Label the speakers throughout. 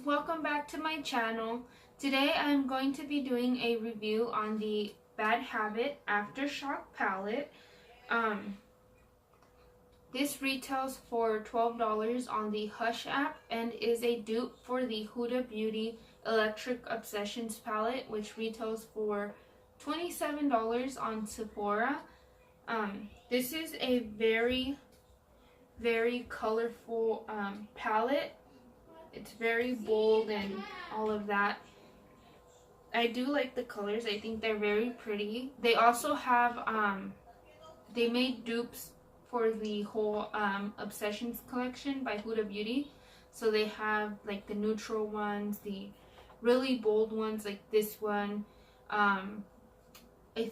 Speaker 1: welcome back to my channel. Today I'm going to be doing a review on the Bad Habit Aftershock palette. This retails for $12 on the Hush app and is a dupe for the Huda Beauty Electric Obsessions palette, which retails for $27 on Sephora. This is a very colorful palette. It's very bold and all of that. I do like the colors. I think they're very pretty. They also have they made dupes for the whole Obsessions collection by Huda Beauty. So they have like the neutral ones, the really bold ones like this one. I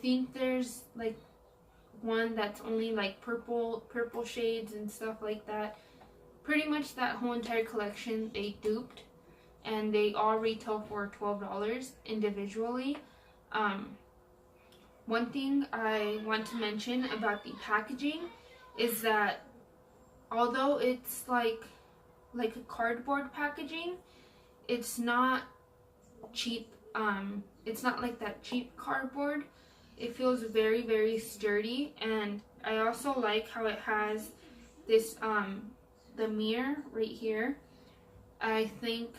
Speaker 1: think there's like one that's only like purple shades and stuff like that. Pretty much that whole entire collection they duped, and they all retail for $12 individually. One thing I want to mention about the packaging is that although it's like a cardboard packaging, it's not cheap. It's not like that cheap cardboard. It feels very sturdy, and I also like how it has this the mirror right here. I think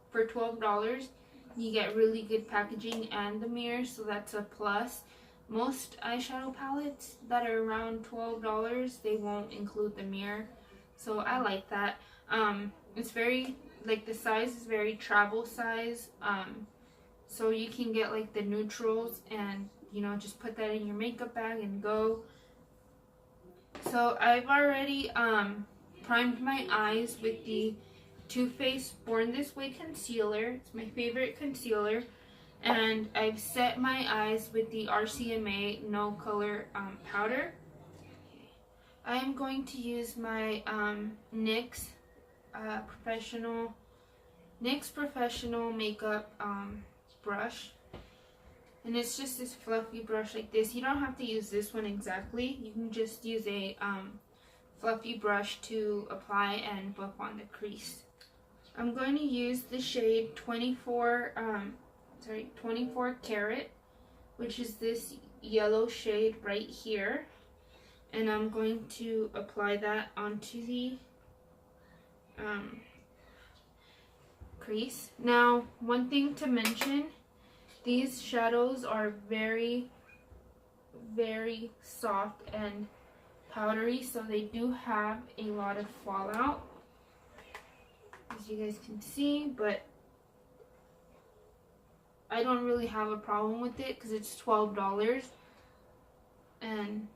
Speaker 1: for $12 you get really good packaging and the mirror, so that's a plus. Most eyeshadow palettes that are around $12, they won't include the mirror, so I like that. It's very, like, the size is very travel size, so you can get like the neutrals and, you know, just put that in your makeup bag and go. So I've already primed my eyes with the Too Faced Born This Way concealer. It's my favorite concealer. And I've set my eyes with the RCMA No Color powder. I am going to use my NYX Professional Makeup brush. And it's just this fluffy brush like this. You don't have to use this one exactly. You can just use a fluffy brush to apply and buff on the crease. I'm going to use the shade 24 Carat, which is this yellow shade right here. And I'm going to apply that onto the crease. Now, one thing to mention, these shadows are very soft and powdery, so they do have a lot of fallout, as you guys can see, but I don't really have a problem with it because it's $12. And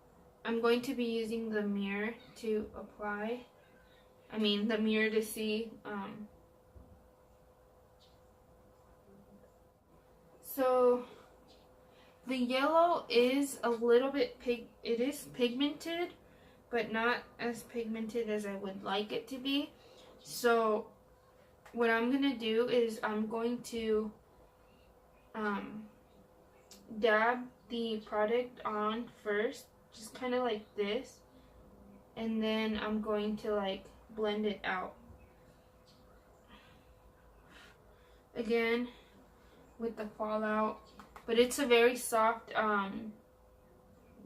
Speaker 1: I'm going to be using the mirror to apply, the mirror to see. So the yellow is a little bit it is pigmented, but not as pigmented as I would like it to be. So what I'm gonna do is I'm going to dab the product on first, just kind of like this, and then I'm going to like blend it out again with the fallout. But it's a very soft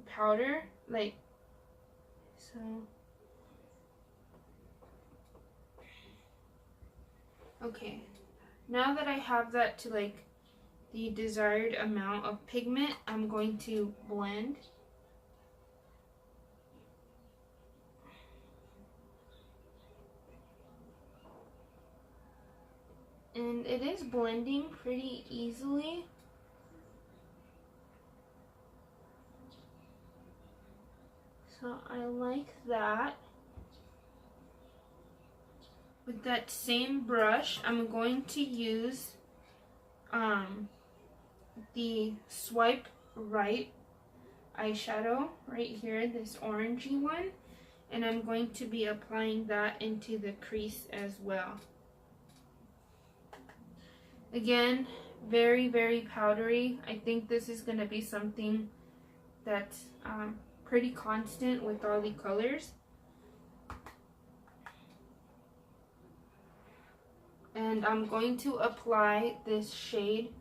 Speaker 1: powder, like so. Okay, now that I have that to like the desired amount of pigment, I'm going to blend. And it is blending pretty easily. So I like that. With that same brush, I'm going to use the Swipe Right eyeshadow right here, this orangey one, and I'm going to be applying that into the crease as well. Again, very powdery. I think this is going to be something that's pretty constant with all the colors. And I'm going to apply this shade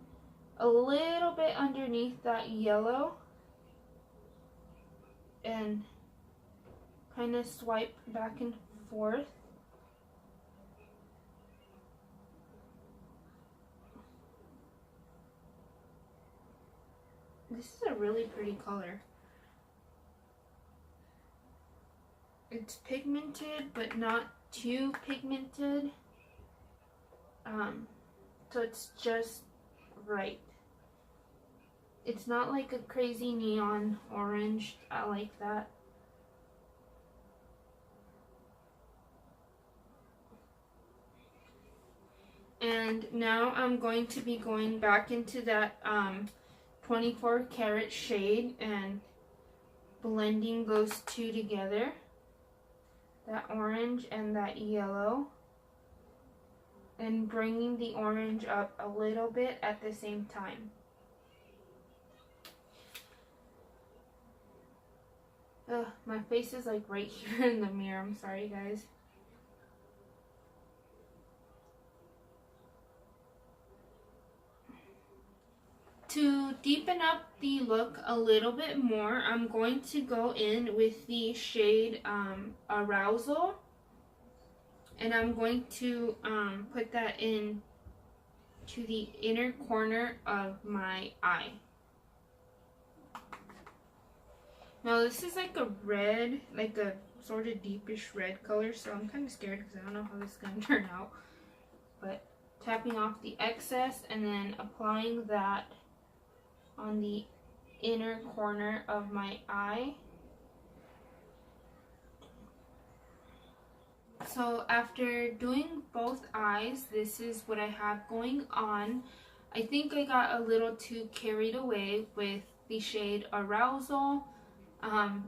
Speaker 1: a little bit underneath that yellow and kind of swipe back and forth. This is a really pretty color. It's pigmented, but not too pigmented. So it's just right. It's not like a crazy neon orange. I like that. And now I'm going to be going back into that 24 karat shade and blending those two together. That orange and that yellow. And bringing the orange up a little bit at the same time. Ugh, my face is like right here in the mirror. I'm sorry, guys. To deepen up the look a little bit more, I'm going to go in with the shade Arousal. And I'm going to put that in to the inner corner of my eye. Now this is like a red, like a sort of deepish red color, so I'm kind of scared because I don't know how this is going to turn out. But tapping off the excess and then applying that on the inner corner of my eye. So after doing both eyes, this is what I have going on. I think I got a little too carried away with the shade Arousal.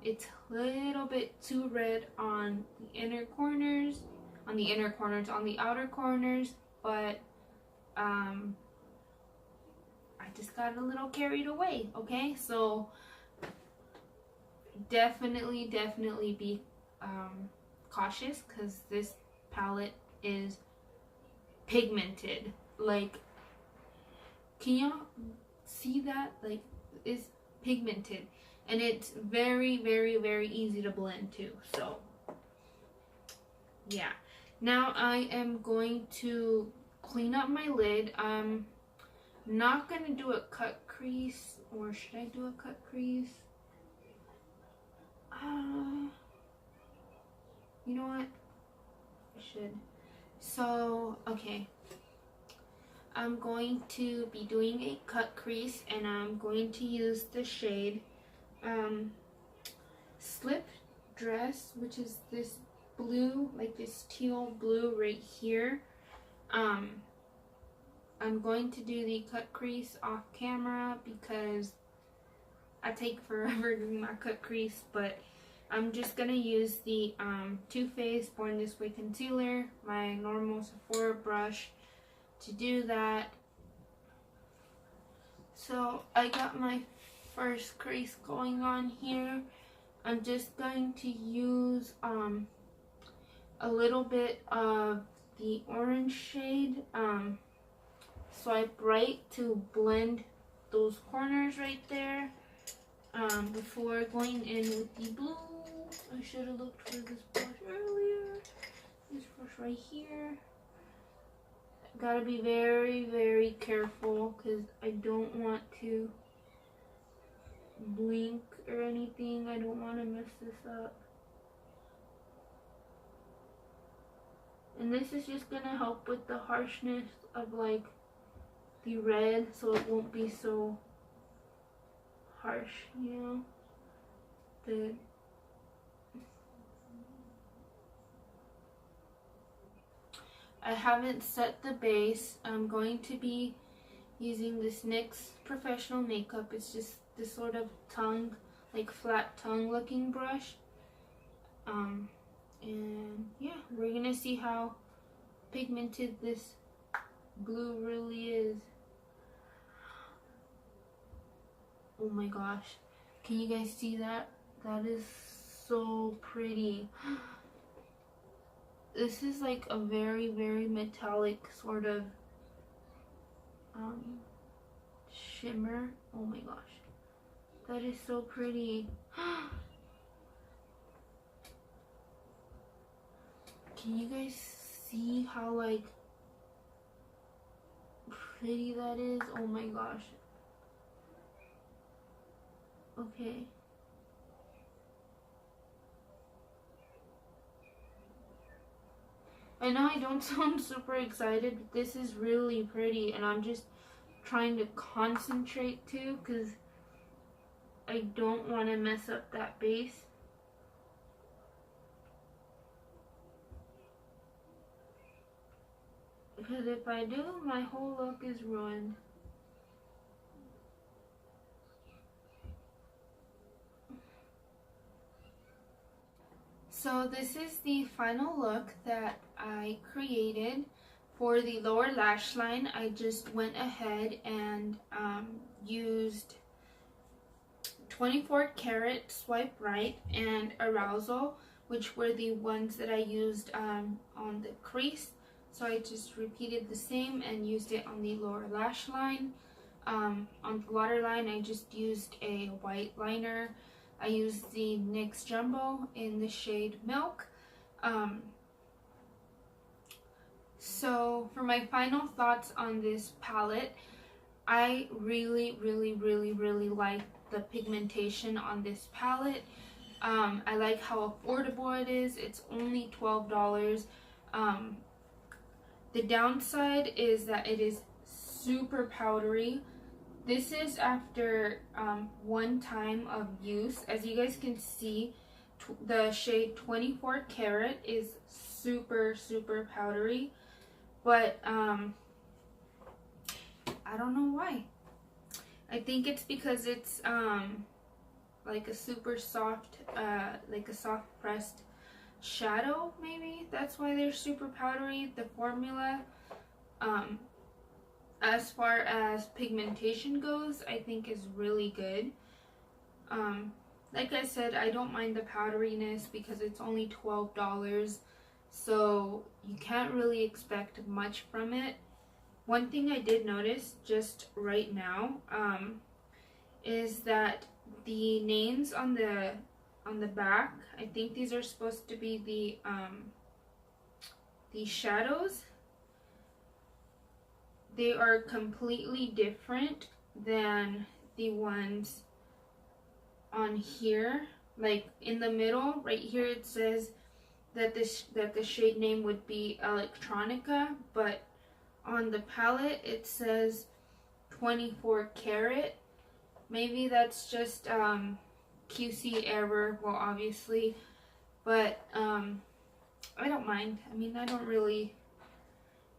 Speaker 1: It's a little bit too red on the inner corners, on the outer corners, but I just got a little carried away, okay? So definitely be cautious, because this palette is pigmented. Like, can y'all see that? Like, it's pigmented, and it's very easy to blend too. So yeah, now I am going to clean up my lid. I'm not gonna do a cut crease, or should I do a cut crease? You know what? I should. So, okay. I'm going to be doing a cut crease, and I'm going to use the shade Slip Dress, which is this blue, like this teal blue right here. I'm going to do the cut crease off camera because I take forever doing my cut crease, but I'm just going to use the Too Faced Born This Way concealer, my normal Sephora brush, to do that. So I got my first crease going on here. I'm just going to use a little bit of the orange shade, Swipe Right, to blend those corners right there. Before going in with the blue, I should have looked for this brush earlier. This brush right here. Gotta be very careful because I don't want to blink or anything. I don't want to mess this up. And this is just gonna help with the harshness of like the red, so it won't be so harsh, you know. I haven't set the base. I'm going to be using this NYX Professional Makeup. It's just this sort of tongue, like flat tongue looking brush. And yeah, we're gonna see how pigmented this blue really is. Oh my gosh, can you guys see that? That is so pretty. This is like a very, very metallic sort of shimmer. Oh my gosh. That is so pretty. Can you guys see how like pretty that is? Oh my gosh. Okay. I know I don't sound super excited, but this is really pretty, and I'm just trying to concentrate too because I don't want to mess up that base. Because if I do, my whole look is ruined. So this is the final look that I created. For the lower lash line, I just went ahead and used 24 karat swipe right and arousal, which were the ones that I used on the crease. So I just repeated the same and used it on the lower lash line. On the waterline, I just used a white liner. I used the NYX Jumbo in the shade Milk. So for my final thoughts on this palette, I really like the pigmentation on this palette. I like how affordable it is. It's only $12. The downside is that it is super powdery. This is after one time of use. As you guys can see, the shade 24 karat is super powdery, but I don't know why. I think it's because it's like a super soft, like a soft pressed shadow, maybe. That's why they're super powdery. The formula, as far as pigmentation goes, I think is really good. Like I said, I don't mind the powderiness because it's only $12, so you can't really expect much from it. One thing I did notice just right now is that the names on the back, I think these are supposed to be the shadows. They are completely different than the ones on here. Like in the middle, right here, it says that the shade name would be Electronica, but on the palette it says 24 karat. Maybe that's just QC error, well, obviously, but I don't mind. I mean, I don't really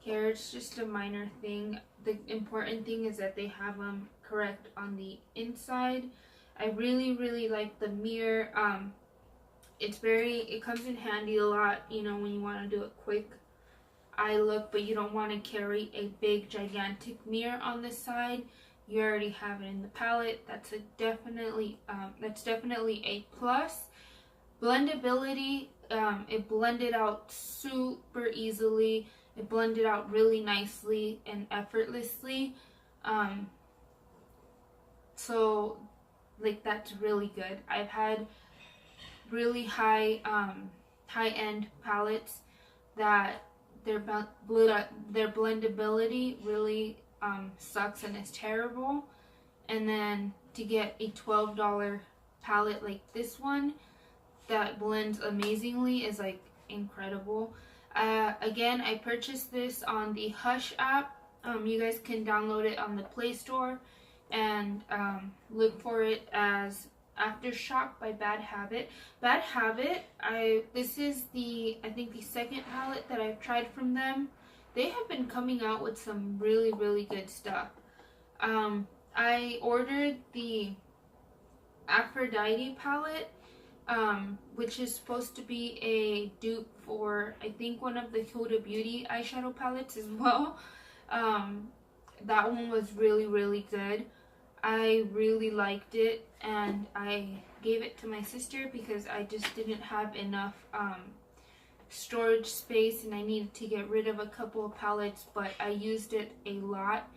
Speaker 1: care. It's just a minor thing. The important thing is that they have them correct on the inside. I really like the mirror. It comes in handy a lot, you know, when you want to do a quick eye look, but you don't want to carry a big gigantic mirror on the side. You already have it in the palette. That's definitely a plus. Blendability, it blended out super easily. It blended out really nicely and effortlessly. So like that's really good. I've had really high-end palettes that their blendability really sucks and is terrible, and then to get a $12 palette like this one that blends amazingly is like incredible. Again, I purchased this on the Hush app. You guys can download it on the Play Store and look for it as Aftershock by Bad Habit. Bad Habit, this is I think the second palette that I've tried from them. They have been coming out with some really good stuff. I ordered the Aphrodite palette, which is supposed to be a dupe for, I think, one of the Huda Beauty eyeshadow palettes as well. That one was really good. I really liked it, and I gave it to my sister because I just didn't have enough storage space and I needed to get rid of a couple of palettes, but I used it a lot.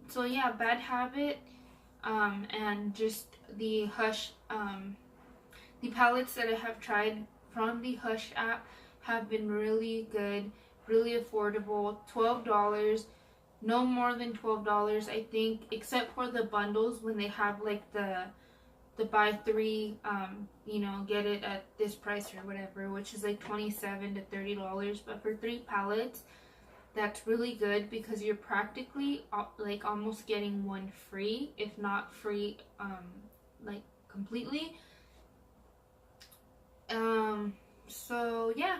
Speaker 1: So yeah, Bad Habit, and just the Hush, the palettes that I have tried from the Hush app have been really good, really affordable. $12, no more than $12, I think, except for the bundles when they have like the buy three, you know, get it at this price or whatever, which is like $27 to $30. But for 3 palettes, that's really good because you're practically like almost getting one free, if not free, like completely. So yeah,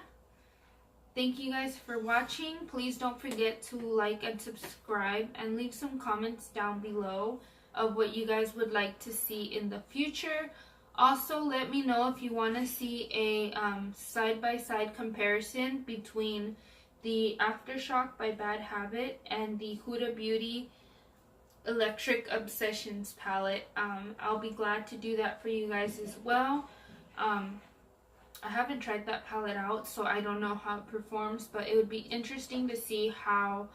Speaker 1: thank you guys for watching. Please don't forget to like and subscribe and leave some comments down below of what you guys would like to see in the future. Also, let me know if you want to see a side-by-side comparison between the Aftershock by Bad Habit and the Huda Beauty Electric Obsessions palette. I'll be glad to do that for you guys as well. I haven't tried that palette out, so I don't know how it performs, but it would be interesting to see how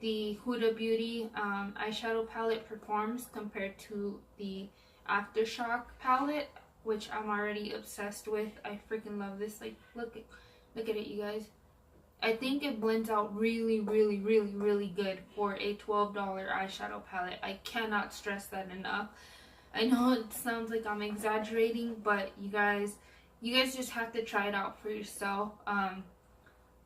Speaker 1: the Huda Beauty eyeshadow palette performs compared to the Aftershock palette, which I'm already obsessed with. I freaking love this. Like, look at it, you guys. I think it blends out really, really, really, really good for a $12 eyeshadow palette. I cannot stress that enough. I know it sounds like I'm exaggerating, but you guys just have to try it out for yourself.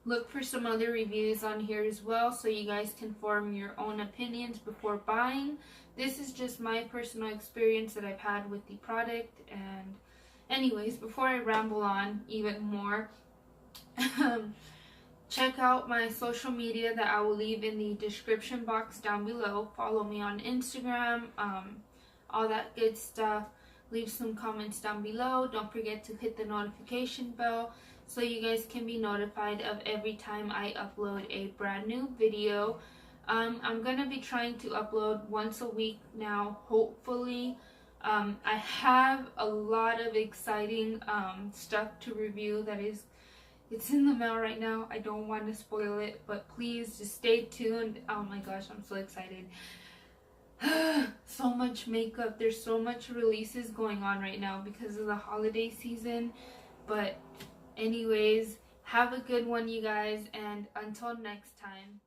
Speaker 1: Look for some other reviews on here as well so you guys can form your own opinions before buying. This is just my personal experience that I've had with the product. And anyways, before I ramble on even more, check out my social media that I will leave in the description box down below. Follow me on Instagram, all that good stuff. Leave some comments down below. Don't forget to hit the notification bell so you guys can be notified of every time I upload a brand new video. I'm going to be trying to upload once a week now, hopefully. I have a lot of exciting stuff to review that it's in the mail right now. I don't want to spoil it, but please just stay tuned. Oh my gosh, I'm so excited. So much makeup. There's so much releases going on right now because of the holiday season. But anyways, have a good one, you guys, and until next time.